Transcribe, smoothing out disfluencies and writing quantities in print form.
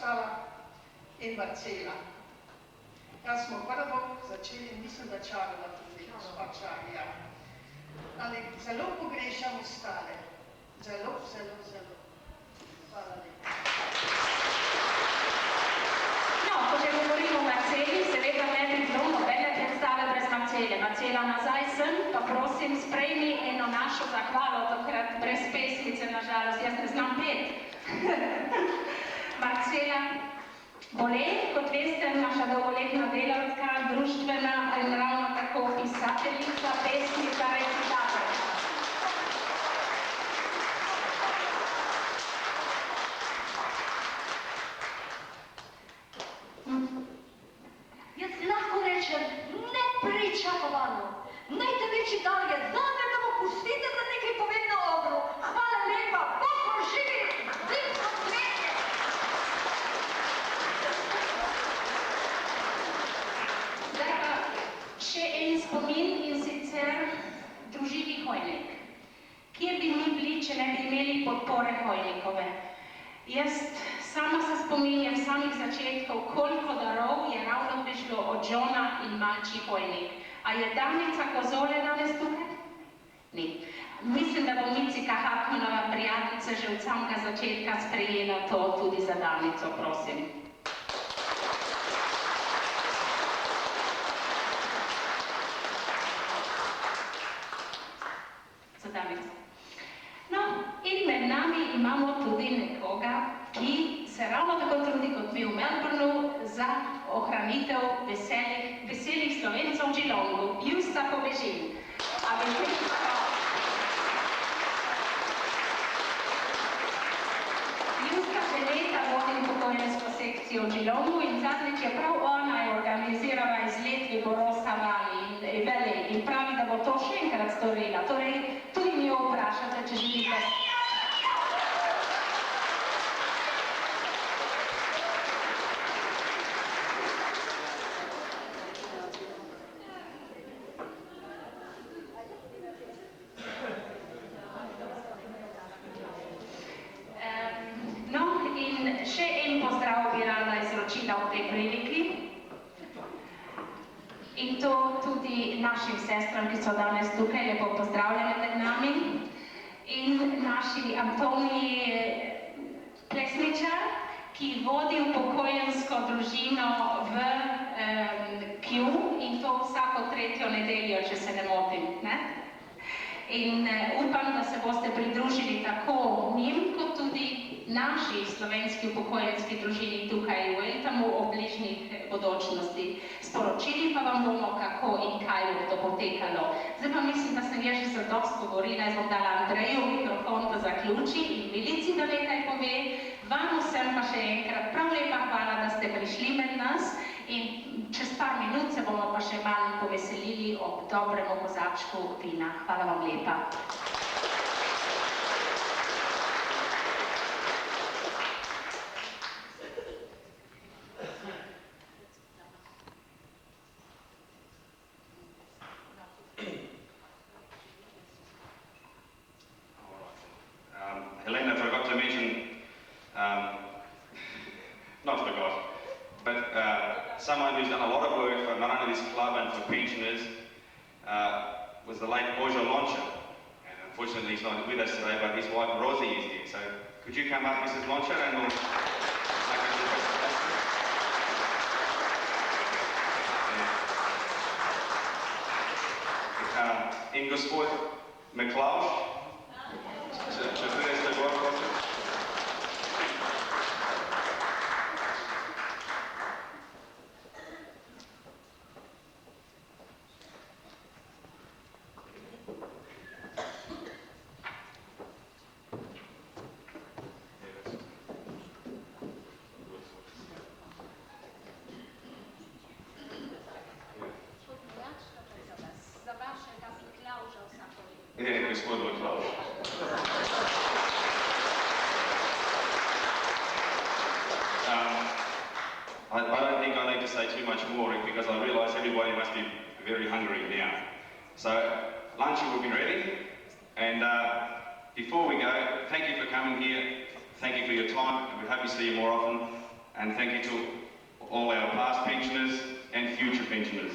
ostala in Marcela. Jaz smo prvo začeli, mislim, da Čarla tudi, gospa Čarja. Ali zelo pogrešam ostale. Zelo, zelo, zelo. Hvala lepa. No, ko že govorimo o Marceli, seveda ne bi bilo nobene predstave brez Marcele. Marcela, nazaj sem, pa prosim, sprejmi eno našo zahvalo, takrat brez pesmice, nažalost, jaz ne znam pet. Marcela Bole, kot veste, naša dolgoletna delavka, društvena in ravno tako pisateljica, pesnica, recitatorka. Jaz lahko rečem nepričakovano. Najtežji dan je zame, da mu pustite, da nekaj povem na odru. Hvala lepa, Bog vam živi, zimsko cvetje. Zdaj pa še en spomin in sicer družini Hojnik. Kje bi mi bili, če ne bi imeli podpore Hojnikove? Jaz sama se spominjam samih začetkov, koliko darov je ravno prišlo od Johna in Malči Hojnik. A je Danica Kozole danes tukaj? Ni. Mislim, da bo Micika Hakmanova prijateljica že od samega začetka sprejela to tudi za Danico, prosim. Za Danico. No, in med nami imamo tudi nekoga, ki se ravno tako trudi kot mi v Melbourneu za ohranitev veselih Slovencov v Geelongu, Justa Pobežin. Justa že leta vodi upokojensko sekcijo v Geelongu in zadnjič je prav ona je organizirala izlet v Barossa Valley in pravi, da bo to še enkrat storila. Torej, tudi njo vprašate, če želite. V tej priliki. In to tudi našim sestram, ki so danes tukaj, lepo pozdravljene med nami. In naši Antoniji Plesničar, ki vodi upokojensko družino v Kew in to vsako tretjo nedeljo, če se ne motim. Ne? In upam, da se boste pridružili tako njim, kot tudi naši slovenski upokojenski družini tukaj v Eltamu o bližnjih bodočnosti. Sporočili pa vam bomo, kako in kaj bo to potekalo. Zdaj pa mislim, da sem že zadosti govorila, jaz bom dala Andreju mikrofon, da zaključi in Milici, da nekaj pove. Vam vsem pa še enkrat prav lepa hvala, da ste prišli med nas in čez par minut se bomo pa še malo poveselili ob dobrem kozarčku vina. Hvala vam lepa. Helena forgot to mention, not forgot, but someone who's done a lot of work for not only this club and for pensioners was the late Borja Loncha. And unfortunately he's not with us today, but his wife Rosie is here. So could you come up, Mrs. Loncha, and we'll make a little presentation. In gospod McLeod, če pridete gor, prosim. Gospod McLeod. I don't think I need to say too much more because I realise everybody must be very hungry now. So lunch will be ready, and before we go, thank you for coming here, thank you for your time, and we hope we see you more often. And thank you to all our past pensioners and future pensioners.